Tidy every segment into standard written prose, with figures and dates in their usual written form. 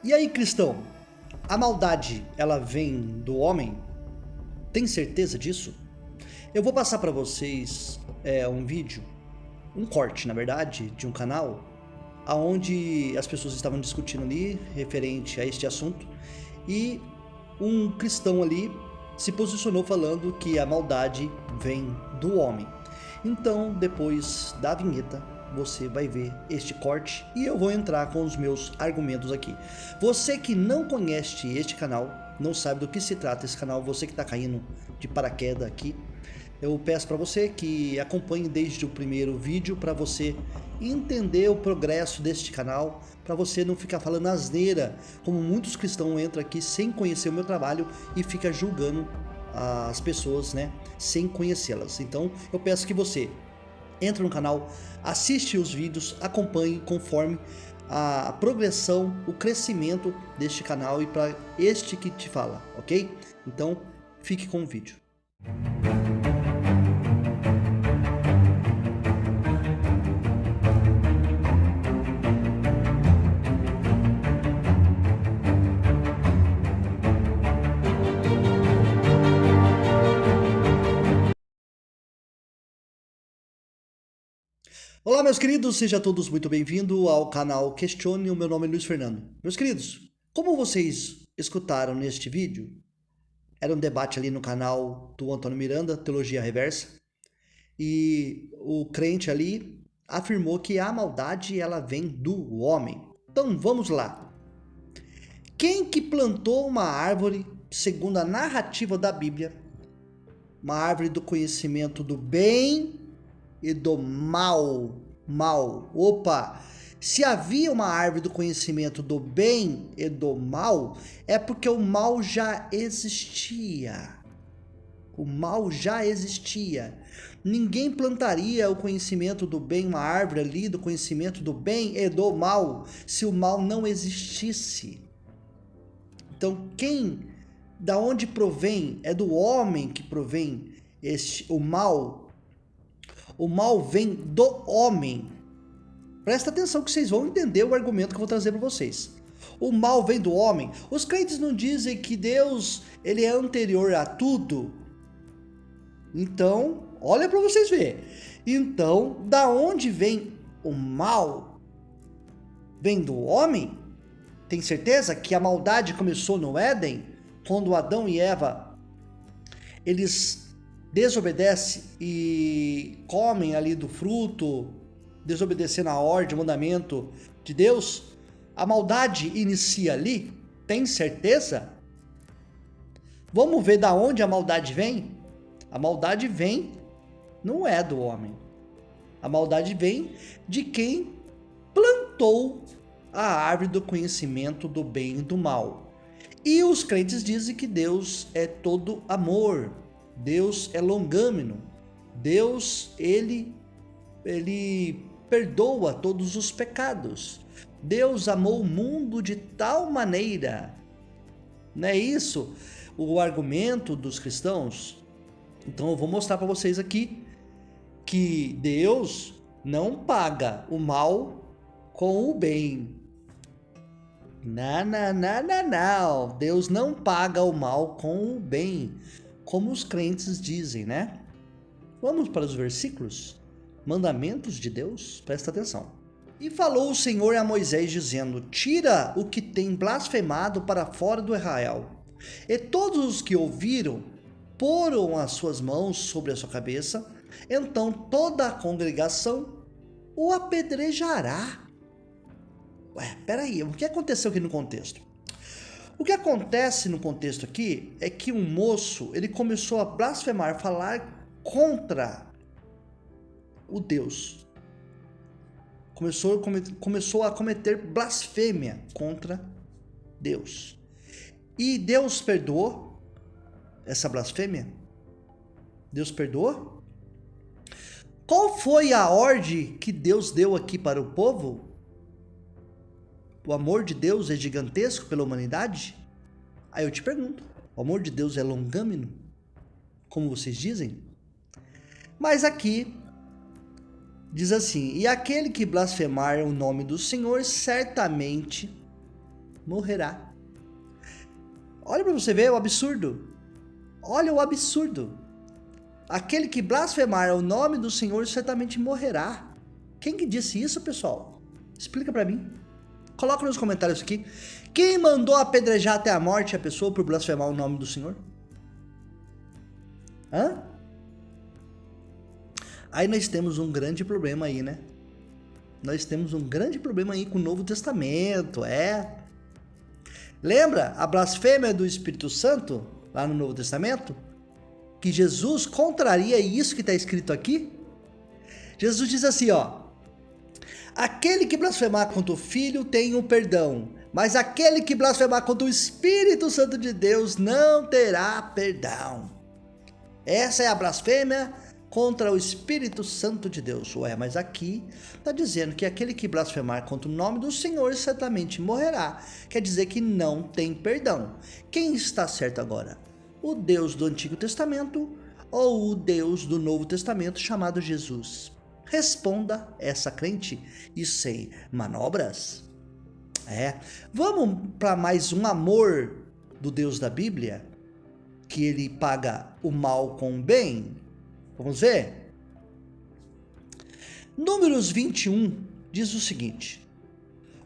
E aí, cristão, a maldade, ela vem do homem? Tem certeza disso? Eu vou passar para vocês um vídeo, um corte, na verdade, de um canal, aonde as pessoas estavam discutindo ali referente a este assunto e um cristão ali se posicionou falando que a maldade vem do homem. Então, depois da vinheta, você vai ver este corte e eu vou entrar com os meus argumentos aqui. Você que não conhece este canal, não sabe do que se trata esse canal, você que está caindo de paraquedas aqui, eu peço para você que acompanhe desde o primeiro vídeo para você entender o progresso deste canal, para você não ficar falando asneira, como muitos cristãos entram aqui sem conhecer o meu trabalho e fica julgando as pessoas, né, sem conhecê-las. Então, eu peço que você entre no canal, assiste os vídeos, acompanhe conforme a progressão, o crescimento deste canal e para este que te fala, ok? Então, fique com o vídeo. Olá, meus queridos, sejam todos muito bem-vindos ao canal Questione. O meu nome é Luiz Fernando. Meus queridos, como vocês escutaram neste vídeo, era um debate ali no canal do Antônio Miranda, Teologia Reversa, e o crente ali afirmou que a maldade ela vem do homem. Então vamos lá. Quem que plantou uma árvore, segundo a narrativa da Bíblia, uma árvore do conhecimento do bem e do mal? Opa! Se havia uma árvore do conhecimento do bem e do mal, é porque o mal já existia. O mal já existia. Ninguém plantaria o conhecimento do bem, uma árvore ali do conhecimento do bem e do mal, se o mal não existisse. Então, da onde provém? É do homem que provém o mal. O mal vem do homem. Presta atenção que vocês vão entender o argumento que eu vou trazer para vocês. O mal vem do homem. Os crentes não dizem que Deus ele é anterior a tudo. Então, olha para vocês verem. Então, da onde vem o mal? Vem do homem? Tem certeza que a maldade começou no Éden? Quando Adão e Eva, eles desobedecem e comem ali do fruto, desobedecendo a ordem, o mandamento de Deus? A maldade inicia ali? Tem certeza? Vamos ver da onde a maldade vem? A maldade vem, não é do homem. A maldade vem de quem plantou a árvore do conhecimento do bem e do mal. E os crentes dizem que Deus é todo amor. Deus é longâmino. Deus, ele perdoa todos os pecados. Deus amou o mundo de tal maneira. Não é isso o argumento dos cristãos? Então eu vou mostrar para vocês aqui que Deus não paga o mal com o bem. Não. Deus não paga o mal com o bem, como os crentes dizem, né? Vamos para os versículos? Mandamentos de Deus? Presta atenção. E falou o Senhor a Moisés dizendo: tira o que tem blasfemado para fora do arraial. E todos os que ouviram poram as suas mãos sobre a sua cabeça, então toda a congregação o apedrejará. Peraí, o que aconteceu aqui no contexto? O que acontece no contexto aqui é que um moço, ele começou a blasfemar, falar contra o Deus. Começou a cometer blasfêmia contra Deus. E Deus perdoou essa blasfêmia? Deus perdoou? Qual foi a ordem que Deus deu aqui para o povo? O amor de Deus é gigantesco pela humanidade? Aí eu te pergunto, o amor de Deus é longâmino? Como vocês dizem? Mas aqui diz assim: e aquele que blasfemar o nome do Senhor certamente morrerá. Olha para você ver o absurdo. Olha o absurdo. Aquele que blasfemar o nome do Senhor certamente morrerá. Quem que disse isso, pessoal? Explica para mim. Coloca nos comentários aqui. Quem mandou apedrejar até a morte a pessoa por blasfemar o nome do Senhor? Hã? Aí nós temos um grande problema aí, né? Nós temos um grande problema aí com o Novo Testamento, Lembra a blasfêmia do Espírito Santo, lá no Novo Testamento? Que Jesus contraria isso que está escrito aqui? Jesus diz assim, ó. Aquele que blasfemar contra o Filho tem um perdão, mas aquele que blasfemar contra o Espírito Santo de Deus não terá perdão. Essa é a blasfêmia contra o Espírito Santo de Deus. Ué, mas aqui está dizendo que aquele que blasfemar contra o nome do Senhor certamente morrerá. Quer dizer que não tem perdão. Quem está certo agora? O Deus do Antigo Testamento ou o Deus do Novo Testamento chamado Jesus? Responda essa crente e sem manobras. Vamos para mais um amor do Deus da Bíblia? Que ele paga o mal com o bem? Vamos ver? Números 21 diz o seguinte.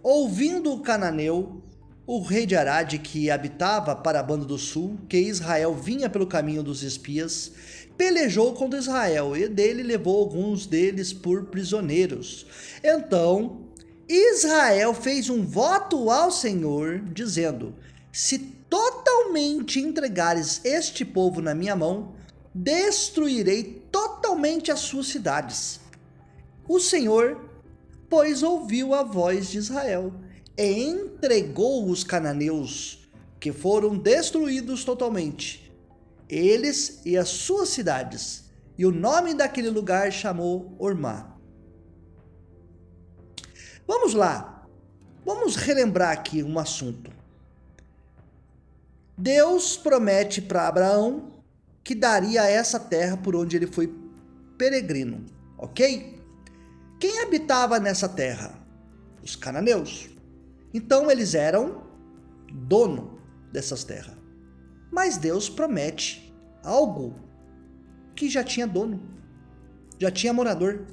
Ouvindo o cananeu, o rei de Arade, que habitava para a banda do sul, que Israel vinha pelo caminho dos espias, pelejou contra Israel e dele levou alguns deles por prisioneiros. Então Israel fez um voto ao Senhor, dizendo: se totalmente entregares este povo na minha mão, destruirei totalmente as suas cidades. O Senhor, pois, ouviu a voz de Israel e entregou os cananeus, que foram destruídos totalmente, eles e as suas cidades, e o nome daquele lugar chamou Ormá. Vamos lá, vamos relembrar aqui um assunto. Deus promete para Abraão que daria essa terra por onde ele foi peregrino, ok? Quem habitava nessa terra? Os cananeus. Então eles eram dono dessas terras. Mas Deus promete algo que já tinha dono, já tinha morador.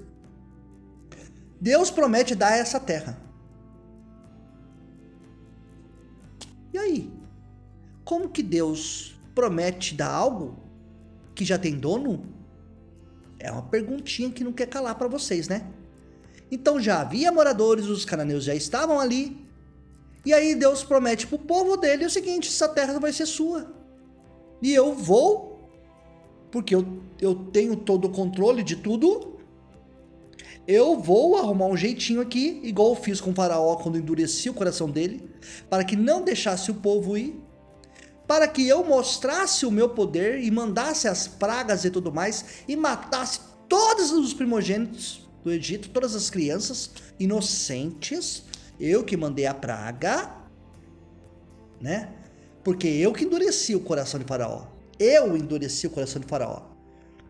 Deus promete dar essa terra. E aí? Como que Deus promete dar algo que já tem dono? É uma perguntinha que não quer calar para vocês, né? Então já havia moradores, os cananeus já estavam ali. E aí Deus promete para o povo dele o seguinte: essa terra vai ser sua. E eu vou, porque eu tenho todo o controle de tudo. Eu vou arrumar um jeitinho aqui, igual eu fiz com o faraó quando endureci o coração dele, para que não deixasse o povo ir, para que eu mostrasse o meu poder e mandasse as pragas e tudo mais, e matasse todos os primogênitos do Egito, todas as crianças inocentes. Eu que mandei a praga, né? Porque eu que endureci o coração de Faraó. Eu endureci o coração de Faraó.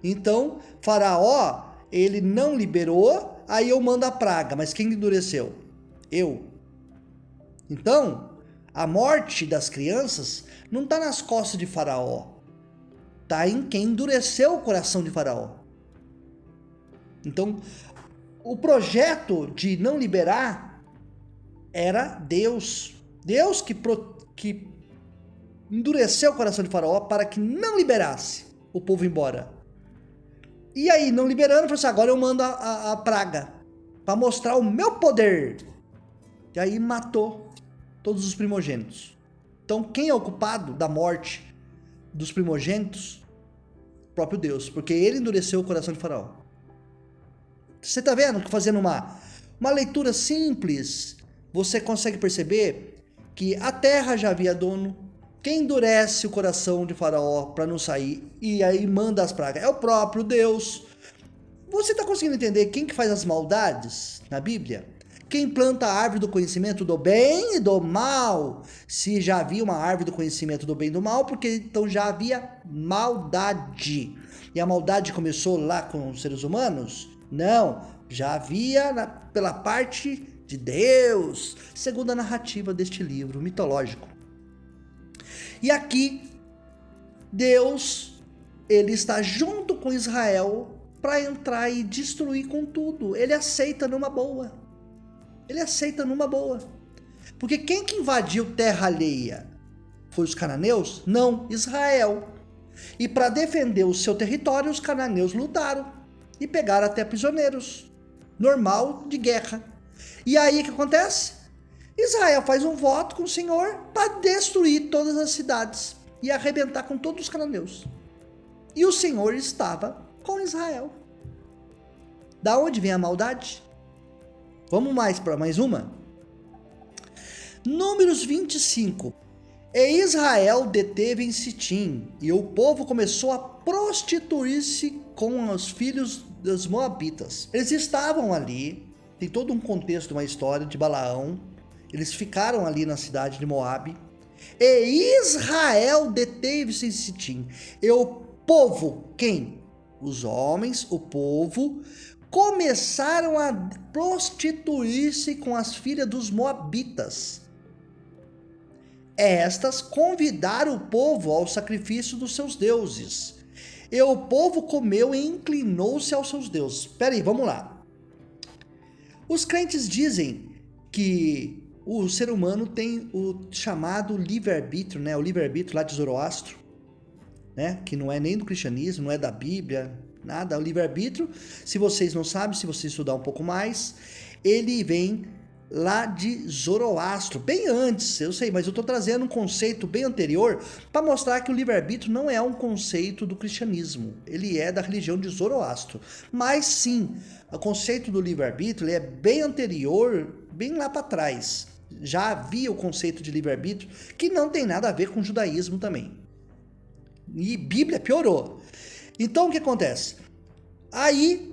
Então, Faraó, ele não liberou, aí eu mando a praga. Mas quem endureceu? Eu. Então, a morte das crianças não está nas costas de Faraó. Está em quem endureceu o coração de Faraó. Então, o projeto de não liberar era Deus. Deus que endureceu o coração de Faraó para que não liberasse o povo embora. E aí, não liberando, falou assim: agora eu mando a praga para mostrar o meu poder. E aí matou todos os primogênitos. Então, quem é o culpado da morte dos primogênitos? O próprio Deus, porque ele endureceu o coração de Faraó. Você está vendo que, fazendo uma leitura simples, você consegue perceber que a terra já havia dono. Quem endurece o coração de Faraó para não sair e aí manda as pragas é o próprio Deus. Você está conseguindo entender quem que faz as maldades na Bíblia? Quem planta a árvore do conhecimento do bem e do mal? Se já havia uma árvore do conhecimento do bem e do mal, porque então já havia maldade. E a maldade começou lá com os seres humanos? Não, já havia pela parte de Deus, segundo a narrativa deste livro mitológico. E aqui, Deus, ele está junto com Israel para entrar e destruir com tudo. Ele aceita numa boa. Ele aceita numa boa. Porque quem que invadiu terra alheia? Foi os cananeus? Não, Israel. E para defender o seu território, os cananeus lutaram e pegaram até prisioneiros. Normal de guerra. E aí o que acontece? Israel faz um voto com o Senhor para destruir todas as cidades e arrebentar com todos os cananeus. E o Senhor estava com Israel. Da onde vem a maldade? Vamos para mais uma? Números 25. E Israel deteve em Sitim, e o povo começou a prostituir-se com os filhos dos moabitas. Eles estavam ali, tem todo um contexto, uma história de Balaão. Eles ficaram ali na cidade de Moabe. E Israel deteve-se em Sitim. E o povo, quem? Os homens, o povo, começaram a prostituir-se com as filhas dos moabitas. Estas convidaram o povo ao sacrifício dos seus deuses. E o povo comeu e inclinou-se aos seus deuses. Peraí, vamos lá. Os crentes dizem que o ser humano tem o chamado livre-arbítrio, né? O livre-arbítrio lá de Zoroastro, né? Que não é nem do cristianismo, não é da Bíblia, nada. O livre-arbítrio, se vocês não sabem, se você estudar um pouco mais, ele vem lá de Zoroastro, bem antes, eu sei, mas eu estou trazendo um conceito bem anterior para mostrar que o livre-arbítrio não é um conceito do cristianismo, ele é da religião de Zoroastro, mas sim, o conceito do livre-arbítrio ele é bem anterior, bem lá para trás, já havia o conceito de livre-arbítrio que não tem nada a ver com o judaísmo também, e Bíblia piorou. Então o que acontece? Aí,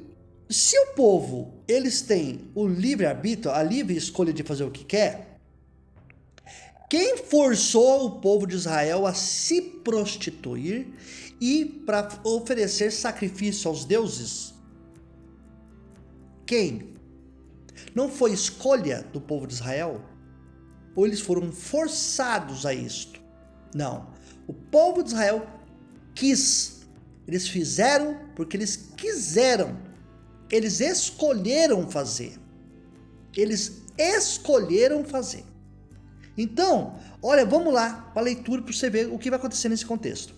se o povo, eles têm o livre-arbítrio, a livre escolha de fazer o que quer, quem forçou o povo de Israel a se prostituir e para oferecer sacrifício aos deuses? Quem? Não foi escolha do povo de Israel? Ou eles foram forçados a isto? Não. O povo de Israel quis. Eles fizeram porque eles quiseram. Eles escolheram fazer. Eles escolheram fazer. Então, olha, vamos lá para a leitura para você ver o que vai acontecer nesse contexto.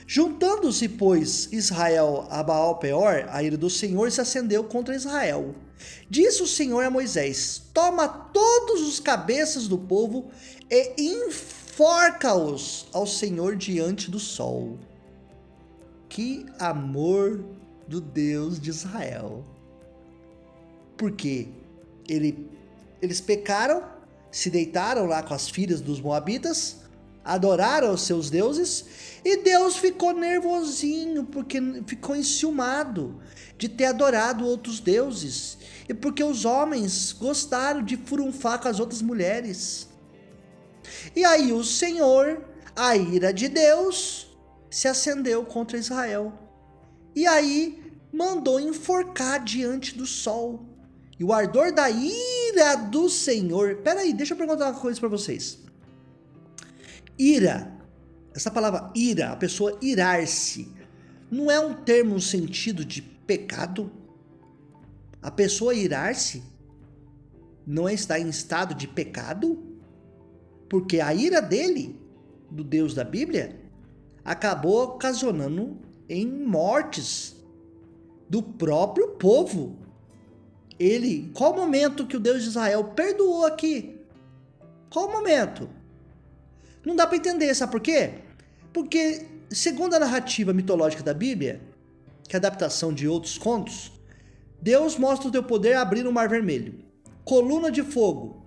Juntando-se, pois, Israel a Baal-Peor, a ira do Senhor se acendeu contra Israel. Disse o Senhor a Moisés: toma todos os cabeças do povo e enforca-os ao Senhor diante do sol. Que amor do Deus de Israel. Porque eles pecaram, se deitaram lá com as filhas dos moabitas, adoraram os seus deuses, e Deus ficou nervosinho, porque ficou enciumado de ter adorado outros deuses, e porque os homens gostaram de furunfar com as outras mulheres. E aí o Senhor, a ira de Deus, se acendeu contra Israel. E aí mandou enforcar diante do sol. E o ardor da ira do Senhor... Peraí, deixa eu perguntar uma coisa para vocês. Ira, essa palavra ira, a pessoa irar-se, não é um termo no sentido de pecado? A pessoa irar-se não é estar em estado de pecado? Porque a ira dele, do Deus da Bíblia, acabou ocasionando em mortes do próprio povo. Ele, qual momento que o Deus de Israel perdoou aqui? Qual momento? Não dá para entender, sabe por quê? Porque, segundo a narrativa mitológica da Bíblia, que é a adaptação de outros contos, Deus mostra o teu poder abrindo o mar vermelho, coluna de fogo,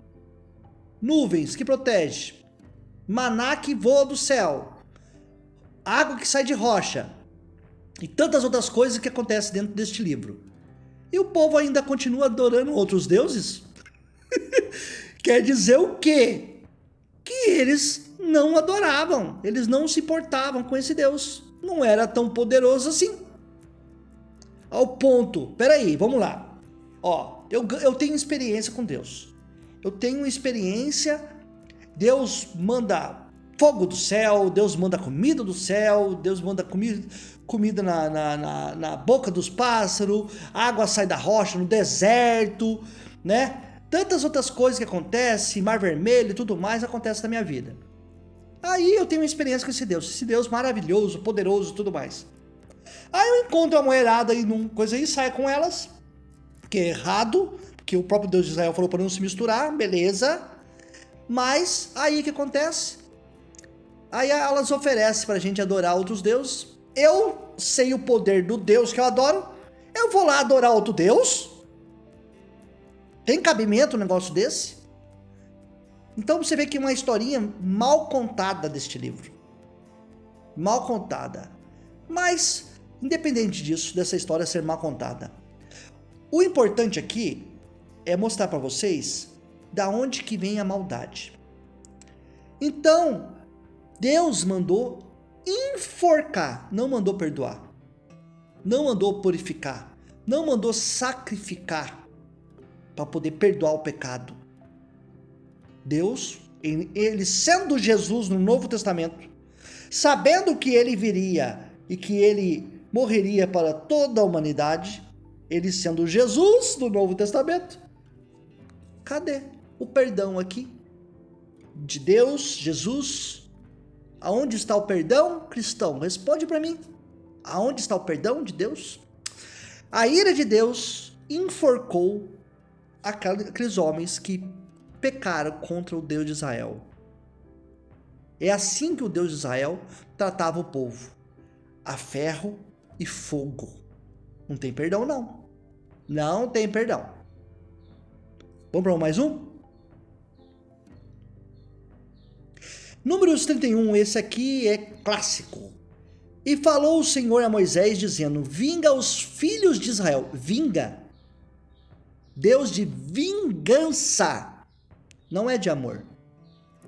nuvens que protege, maná que voa do céu, água que sai de rocha e tantas outras coisas que acontecem dentro deste livro. E o povo ainda continua adorando outros deuses? Quer dizer o quê? Que eles não adoravam, eles não se importavam com esse Deus. Não era tão poderoso assim. Ao ponto, peraí, vamos lá. Ó, Eu tenho experiência com Deus. Eu tenho experiência, Deus manda fogo do céu, Deus manda comida do céu, Deus manda comida na boca dos pássaros, água sai da rocha no deserto, né? Tantas outras coisas que acontecem, Mar Vermelho e tudo mais, acontece na minha vida. Aí eu tenho experiência com esse Deus maravilhoso, poderoso e tudo mais. Aí eu encontro a mulherada aí num coisa aí, saio com elas, que é errado, porque o próprio Deus de Israel falou para não se misturar, beleza. Mas aí o que acontece? Aí elas oferecem pra gente adorar outros deuses. Eu sei o poder do Deus que eu adoro, eu vou lá adorar outro Deus? Tem cabimento um negócio desse? Então você vê que é uma historinha mal contada deste livro. Mal contada. Mas, independente disso, dessa história ser mal contada, o importante aqui é mostrar para vocês da onde que vem a maldade. Então, Deus mandou enforcar, não mandou perdoar, não mandou purificar, não mandou sacrificar para poder perdoar o pecado. Deus, ele sendo Jesus no Novo Testamento, sabendo que ele viria e que ele morreria para toda a humanidade, ele sendo Jesus no Novo Testamento, cadê o perdão aqui de Deus, Jesus? Aonde está o perdão, cristão? Responde para mim. Aonde está o perdão de Deus? A ira de Deus enforcou aqueles homens que pecaram contra o Deus de Israel. É assim que o Deus de Israel tratava o povo: a ferro e fogo. Não tem perdão, não. Não tem perdão. Vamos para mais um? Números 31, esse aqui é clássico. E falou o Senhor a Moisés, dizendo: vinga os filhos de Israel. Vinga. Deus de vingança. Não é de amor.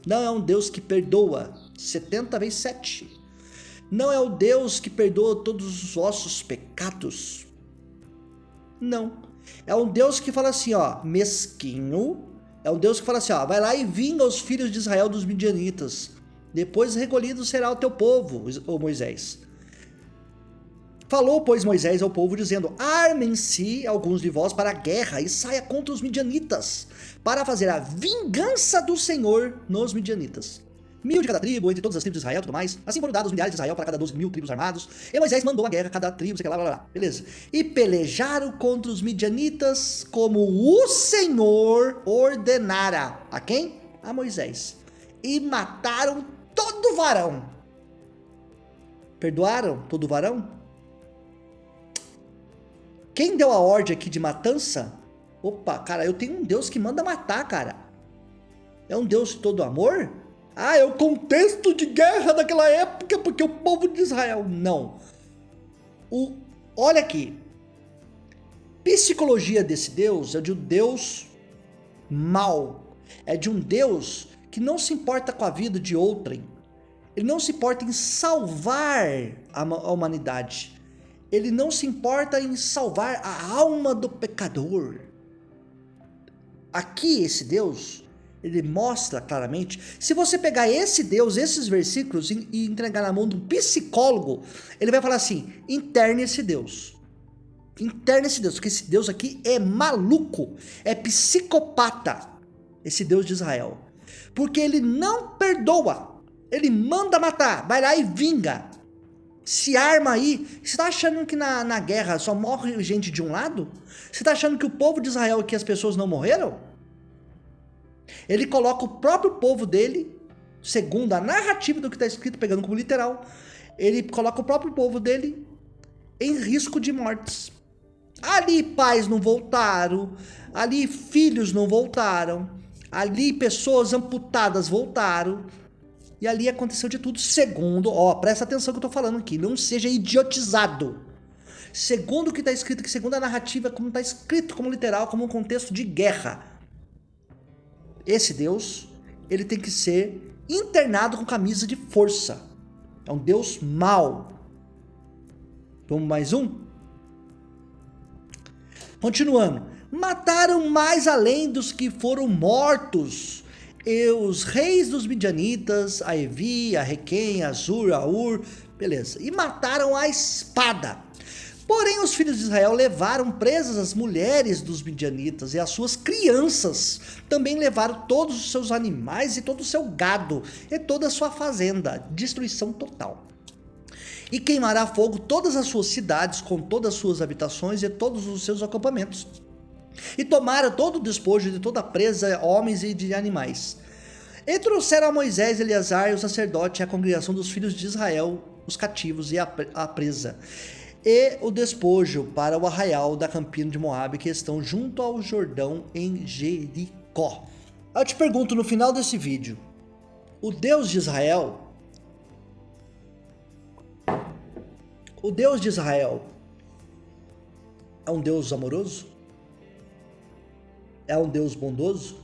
Não é um Deus que perdoa 70 vezes 7. Não é o Deus que perdoa todos os vossos pecados. Não. É um Deus que fala assim, ó, mesquinho. É um Deus que fala assim, ó, vai lá e vinga os filhos de Israel dos midianitas. Depois recolhido será o teu povo, ô Moisés. Falou, pois, Moisés ao povo, dizendo: armem-se alguns de vós para a guerra e saia contra os midianitas, para fazer a vingança do Senhor nos midianitas. 1000 de cada tribo, entre todas as tribos de Israel e tudo mais. Assim foram dados os milhares de Israel para cada 12.000 tribos armados. E Moisés mandou a guerra a cada tribo, sei lá, blá, blá, blá. Beleza. E pelejaram contra os midianitas como o Senhor ordenara. A quem? A Moisés. E mataram todo varão. Perdoaram todo varão? Quem deu a ordem aqui de matança? Opa, cara, eu tenho um Deus que manda matar, cara. É um Deus de todo amor? Ah, é o contexto de guerra daquela época, porque o povo de Israel... Não. Olha aqui. Psicologia desse Deus é de um Deus mau. É de um Deus que não se importa com a vida de outrem. Ele não se importa em salvar a humanidade. Ele não se importa em salvar a alma do pecador. Aqui esse Deus, ele mostra claramente. Se você pegar esse Deus, esses versículos e entregar na mão de um psicólogo, ele vai falar assim: interne esse Deus. Interne esse Deus, porque esse Deus aqui é maluco, é psicopata, esse Deus de Israel. Porque ele não perdoa, ele manda matar, vai lá e vinga. Se arma aí. Você tá achando que na guerra só morre gente de um lado? Você tá achando que o povo de Israel aqui, as pessoas não morreram? Ele coloca o próprio povo dele, segundo a narrativa do que está escrito, pegando como literal, ele coloca o próprio povo dele em risco de mortes. Ali pais não voltaram, ali filhos não voltaram, ali pessoas amputadas voltaram. E ali aconteceu de tudo, segundo, presta atenção que eu tô falando aqui, não seja idiotizado. Segundo o que está escrito aqui, segundo a narrativa, como está escrito como literal, como um contexto de guerra. Esse Deus, ele tem que ser internado com camisa de força. É um Deus mau. Vamos mais um? Continuando. Mataram mais além dos que foram mortos. E os reis dos midianitas, a Evi, a Requem, a Zur, a Ur, beleza. E mataram a espada. Porém, os filhos de Israel levaram presas as mulheres dos midianitas e as suas crianças. Também levaram todos os seus animais e todo o seu gado e toda a sua fazenda. Destruição total. E queimará a fogo todas as suas cidades com todas as suas habitações e todos os seus acampamentos. E tomaram todo o despojo de toda a presa, homens e de animais. E trouxeram a Moisés, Eleazar, o sacerdote, e a congregação dos filhos de Israel, os cativos e a presa, e o despojo para o arraial da campina de Moabe, que estão junto ao Jordão em Jericó. Eu te pergunto no final desse vídeo, o Deus de Israel é um Deus amoroso? É um Deus bondoso?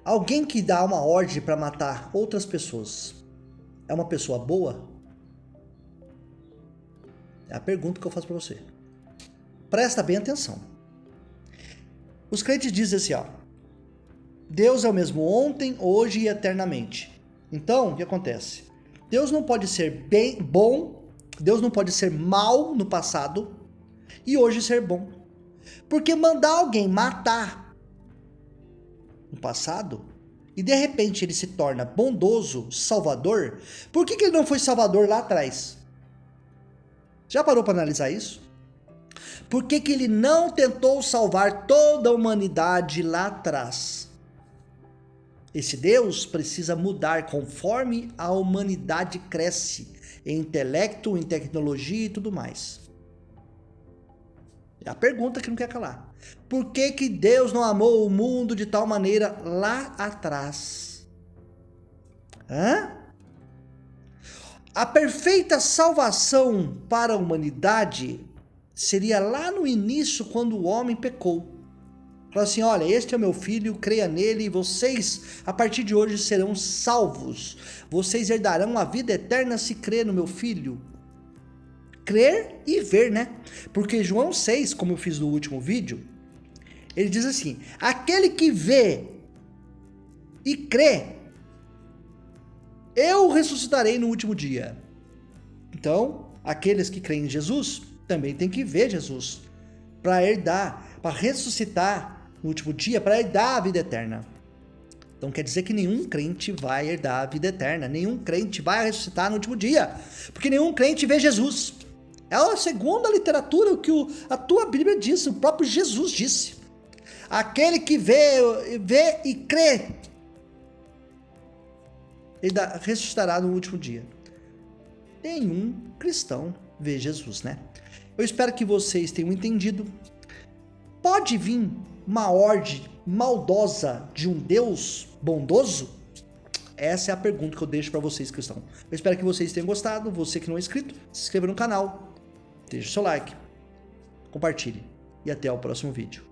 Alguém que dá uma ordem para matar outras pessoas é uma pessoa boa? É a pergunta que eu faço para você. Presta bem atenção. Os crentes dizem assim, ó: Deus é o mesmo ontem, hoje e eternamente. Então, o que acontece? Deus não pode ser bom, Deus não pode ser mal no passado e hoje ser bom. Porque mandar alguém matar no passado e de repente ele se torna bondoso, salvador, por que ele não foi salvador lá atrás? Já parou para analisar isso? Por que ele não tentou salvar toda a humanidade lá atrás? Esse Deus precisa mudar conforme a humanidade cresce em intelecto, em tecnologia e tudo mais. É a pergunta que não quer calar. Por que Deus não amou o mundo de tal maneira lá atrás? A perfeita salvação para a humanidade seria lá no início, quando o homem pecou. Falou assim: olha, este é meu filho, creia nele e vocês, a partir de hoje, serão salvos. Vocês herdarão a vida eterna se crer no meu filho. Crer e ver, né? Porque João 6, como eu fiz no último vídeo, ele diz assim: aquele que vê e crê, eu ressuscitarei no último dia. Então, aqueles que creem em Jesus também têm que ver Jesus para herdar, para ressuscitar no último dia, para herdar a vida eterna. Então quer dizer que nenhum crente vai herdar a vida eterna, nenhum crente vai ressuscitar no último dia, porque nenhum crente vê Jesus. É a segunda literatura que a tua Bíblia diz, o próprio Jesus disse. Aquele que vê e crê, ele ressuscitará no último dia. Nenhum cristão vê Jesus, né? Eu espero que vocês tenham entendido. Pode vir uma ordem maldosa de um Deus bondoso? Essa é a pergunta que eu deixo para vocês, cristãos. Eu espero que vocês tenham gostado. Você que não é inscrito, se inscreva no canal, deixe o seu like, compartilhe e até o próximo vídeo.